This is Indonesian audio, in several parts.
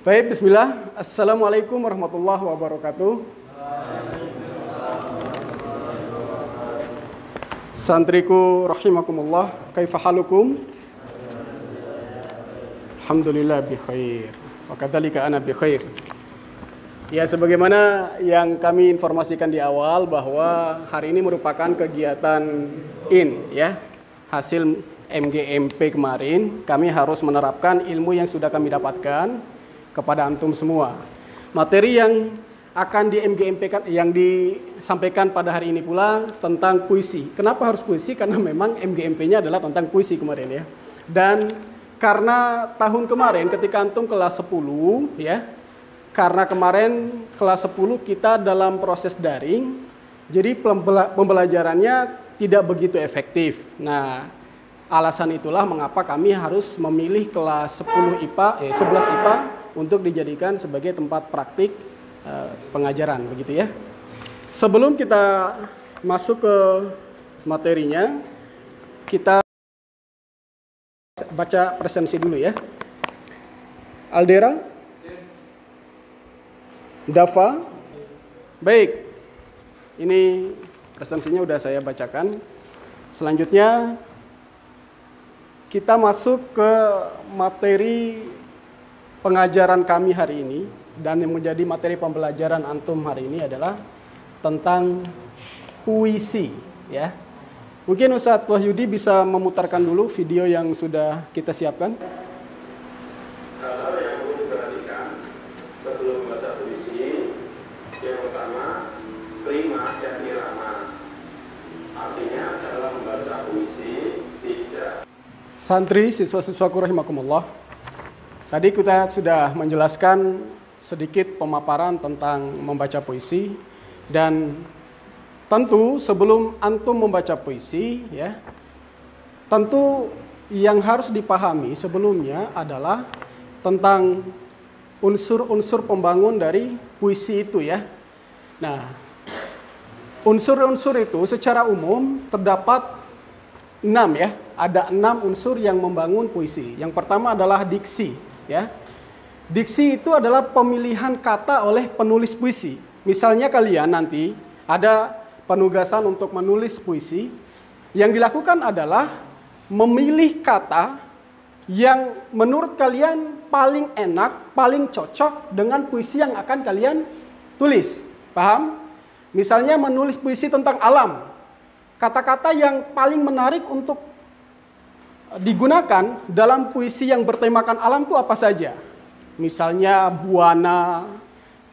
Baik, bismillah. Assalamualaikum warahmatullahi wabarakatuh. Santriku rahimakumullah, kaifa halukum? Alhamdulillah bi khair. Wa kadzalika ana bi khair. Ya, sebagaimana yang kami informasikan di awal bahwa hari ini merupakan kegiatan ya. Hasil MGMP kemarin, kami harus menerapkan ilmu yang sudah kami dapatkan kepada antum semua. Materi yang akan di MGMP yang disampaikan pada hari ini pula tentang puisi. Kenapa harus puisi? Karena memang MGMP-nya adalah tentang puisi kemarin ya. Dan karena tahun kemarin ketika antum kelas 10 ya, karena kemarin kelas 10 kita dalam proses daring, jadi pembelajarannya tidak begitu efektif. Nah, alasan itulah mengapa kami harus memilih kelas 11 IPA untuk dijadikan sebagai tempat praktik pengajaran, begitu ya. Sebelum kita masuk ke materinya, kita baca presensi dulu ya. Aldera, Dafa, baik. Ini presensinya udah saya bacakan. Selanjutnya kita masuk ke materi pengajaran kami hari ini, dan yang menjadi materi pembelajaran antum hari ini adalah tentang puisi ya. Mungkin Ustadz Wahyudi bisa memutarkan dulu video yang sudah kita siapkan. Hal-hal yang perlu diperhatikan sebelum membaca puisi, yang pertama rima dan irama. Artinya dalam membaca puisi tidak. Santri, siswa-siswaku rahimakumullah, tadi kita sudah menjelaskan sedikit pemaparan tentang membaca puisi, dan tentu sebelum antum membaca puisi ya, tentu yang harus dipahami sebelumnya adalah tentang unsur-unsur pembangun dari puisi itu ya. Nah, unsur-unsur itu secara umum terdapat 6 ya. Ada 6 unsur yang membangun puisi. Yang pertama adalah diksi ya. Diksi itu adalah pemilihan kata oleh penulis puisi. Misalnya kalian nanti ada penugasan untuk menulis puisi, yang dilakukan adalah memilih kata yang menurut kalian paling enak, paling cocok dengan puisi yang akan kalian tulis. Paham? Misalnya menulis puisi tentang alam. Kata-kata yang paling menarik untuk digunakan dalam puisi yang bertemakan alam itu apa saja? Misalnya buana,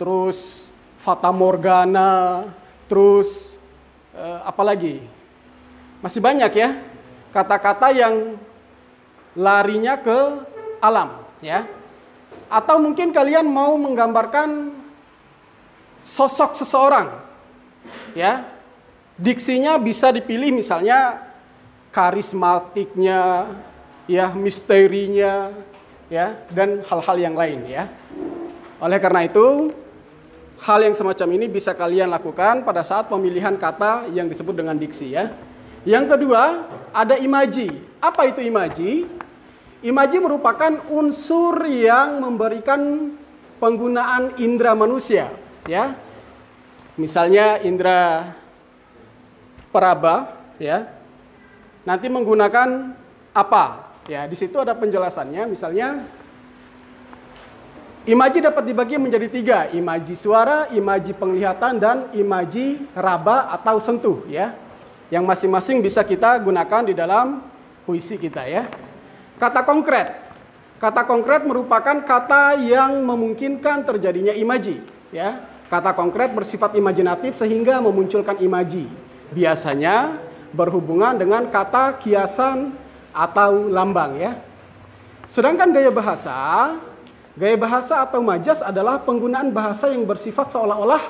terus fata morgana, terus apa lagi? Masih banyak ya kata-kata yang larinya ke alam ya. Atau mungkin kalian mau menggambarkan sosok seseorang ya. Diksinya bisa dipilih misalnya karismatiknya, ya, misterinya, ya, dan hal-hal yang lain, ya. Oleh karena itu, hal yang semacam ini bisa kalian lakukan pada saat pemilihan kata yang disebut dengan diksi, ya. Yang kedua, ada imaji. Apa itu imaji? Imaji merupakan unsur yang memberikan penggunaan indera manusia, ya. Misalnya indera peraba, ya. Nanti menggunakan apa? Ya, di situ ada penjelasannya. Misalnya, imaji dapat dibagi menjadi 3, imaji suara, imaji penglihatan, dan imaji raba atau sentuh, ya. Yang masing-masing bisa kita gunakan di dalam puisi kita, ya. Kata konkret. Kata konkret merupakan kata yang memungkinkan terjadinya imaji, ya. Kata konkret bersifat imajinatif sehingga memunculkan imaji. Biasanya berhubungan dengan kata kiasan atau lambang ya. Sedangkan gaya bahasa atau majas adalah penggunaan bahasa yang bersifat seolah-olah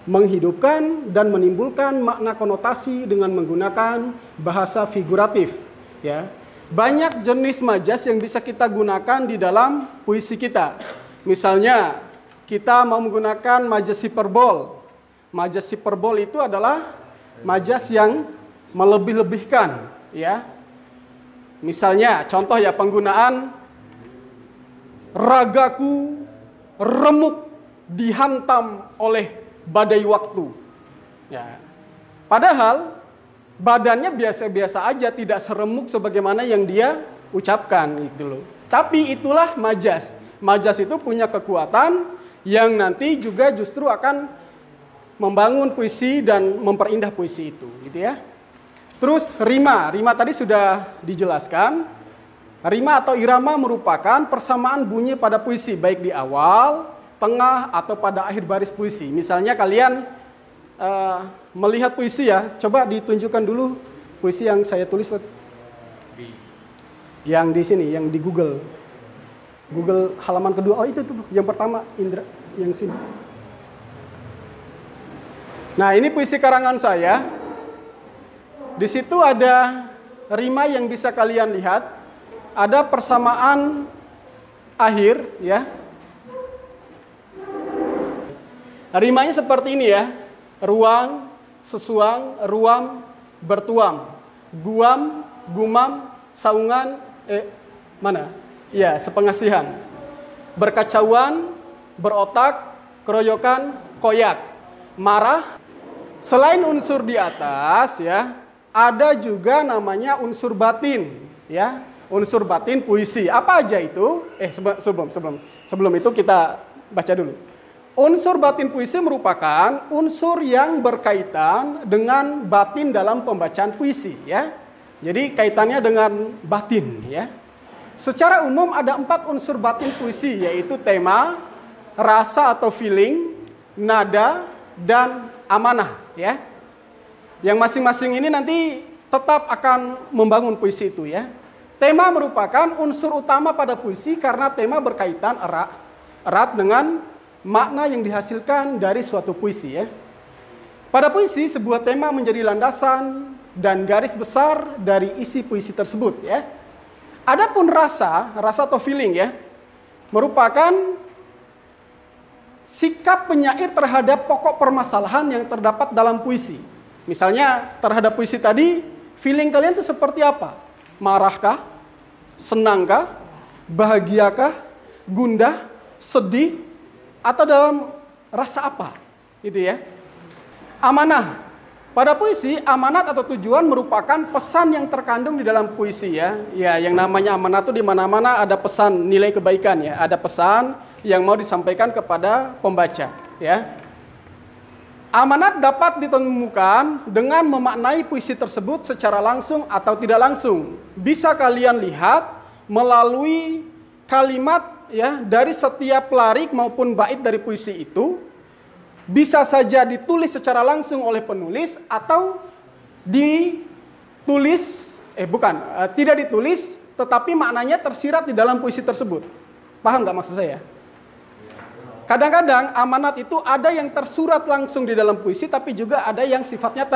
menghidupkan dan menimbulkan makna konotasi dengan menggunakan bahasa figuratif ya. Banyak jenis majas yang bisa kita gunakan di dalam puisi kita. Misalnya kita mau menggunakan majas hiperbol. Majas hiperbol itu adalah majas yang melebih-lebihkan, ya. Misalnya, contoh ya penggunaan ragaku remuk, dihantam oleh badai waktu. Ya. Padahal badannya biasa-biasa aja, tidak seremuk sebagaimana yang dia ucapkan gitu loh. Tapi itulah majas. Majas itu punya kekuatan yang nanti juga justru akan membangun puisi dan memperindah puisi itu, gitu ya. Terus rima tadi sudah dijelaskan. Rima atau irama merupakan persamaan bunyi pada puisi, baik di awal, tengah, atau pada akhir baris puisi. Misalnya kalian melihat puisi ya, coba ditunjukkan dulu puisi yang saya tulis. Yang di sini, yang di Google halaman kedua. Oh itu tuh, yang pertama Indra, yang sini. Nah ini puisi karangan saya. Di situ ada rima yang bisa kalian lihat. Ada persamaan akhir ya. Rimanya seperti ini ya. Ruang, sesuang, ruam, bertuam. Guam, gumam, saungan, mana? Ya, sepengasihan. Berkacauan, berotak, keroyokan, koyak. Marah. Selain unsur di atas ya, ada juga namanya unsur batin ya. Unsur batin puisi. Apa aja itu? Sebelum itu kita baca dulu. Unsur batin puisi merupakan unsur yang berkaitan dengan batin dalam pembacaan puisi ya. Jadi kaitannya dengan batin ya. Secara umum ada 4 unsur batin puisi, yaitu tema, rasa atau feeling, nada, dan amanah ya. Yang masing-masing ini nanti tetap akan membangun puisi itu ya. Tema merupakan unsur utama pada puisi karena tema berkaitan erat dengan makna yang dihasilkan dari suatu puisi ya. Pada puisi, sebuah tema menjadi landasan dan garis besar dari isi puisi tersebut ya. Adapun rasa atau feeling ya, merupakan sikap penyair terhadap pokok permasalahan yang terdapat dalam puisi. Misalnya terhadap puisi tadi, feeling kalian itu seperti apa? Marahkah? Senangkah? Bahagiakah? Gundah? Sedih? Atau dalam rasa apa? Gitu ya. Amanah. Pada puisi, amanat atau tujuan merupakan pesan yang terkandung di dalam puisi ya. Ya, yang namanya amanat itu di mana-mana ada pesan nilai kebaikan ya. Ada pesan yang mau disampaikan kepada pembaca ya. Amanat dapat ditemukan dengan memaknai puisi tersebut secara langsung atau tidak langsung. Bisa kalian lihat melalui kalimat ya dari setiap larik maupun bait dari puisi itu. Bisa saja ditulis secara langsung oleh penulis atau tidak ditulis tetapi maknanya tersirat di dalam puisi tersebut. Paham nggak maksud saya? Kadang-kadang amanat itu ada yang tersurat langsung di dalam puisi, tapi juga ada yang sifatnya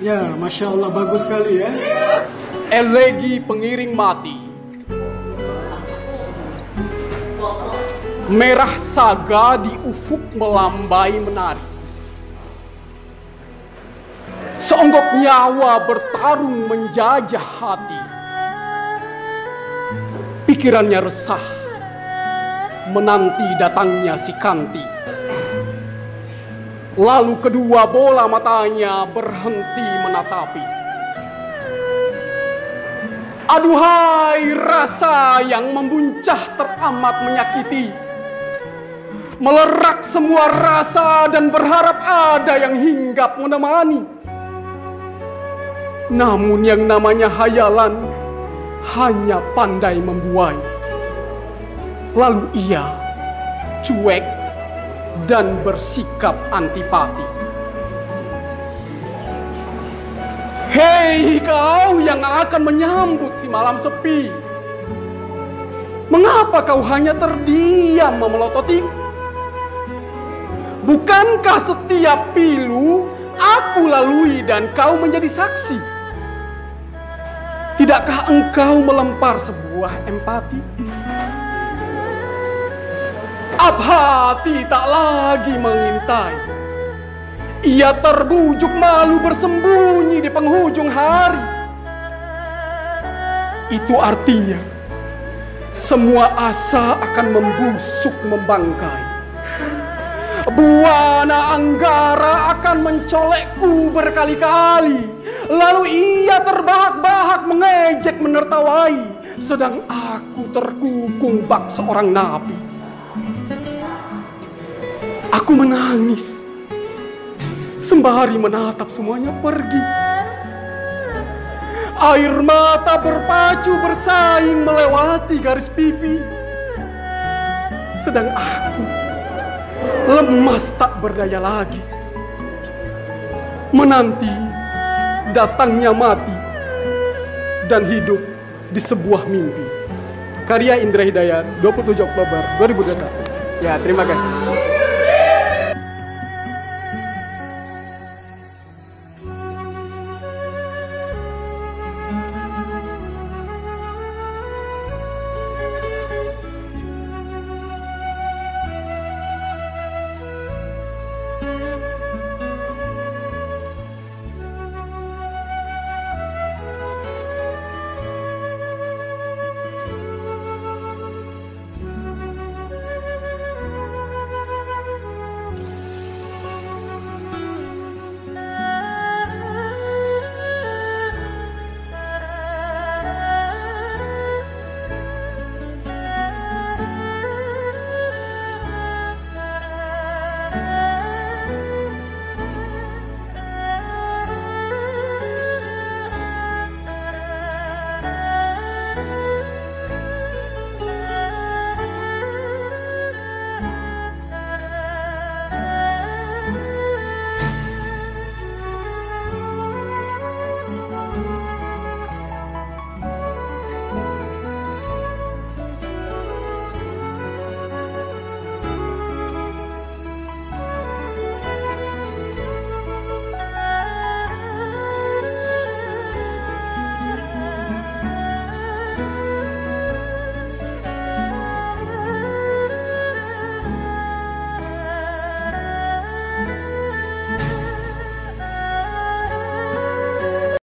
Ya, Masya Allah, bagus sekali ya. Elegi pengiring mati. Merah saga di ufuk melambai menari. Seonggok nyawa bertarung menjajah hati. Pikirannya resah menanti datangnya si Kanti. Lalu kedua bola matanya berhenti menatapi. Aduhai rasa yang membuncah teramat menyakiti, melerak semua rasa dan berharap ada yang hinggap menemani. Namun yang namanya hayalan hanya pandai membuai. Lalu ia cuek dan bersikap antipati. Hei kau yang akan menyambut si malam sepi, mengapa kau hanya terdiam memelototiku? Bukankah setiap pilu aku lalui dan kau menjadi saksi? Tidakkah engkau melempar sebuah empati? Abhati tak lagi mengintai. Ia terbujuk malu bersembunyi di penghujung hari. Itu artinya semua asa akan membusuk membangkai. Buana Anggara akan mencolekku berkali-kali. Lalu ia terbahak-bahak mengejek menertawai, sedang aku terkukung bak seorang nabi. Aku menangis sembari menatap semuanya pergi. Air mata berpacu bersaing melewati garis pipi. Sedang aku lemas tak berdaya lagi, menanti datangnya mati dan hidup di sebuah mimpi. Karya Indra Hidayat, 27 Oktober 2021. Ya, terima kasih.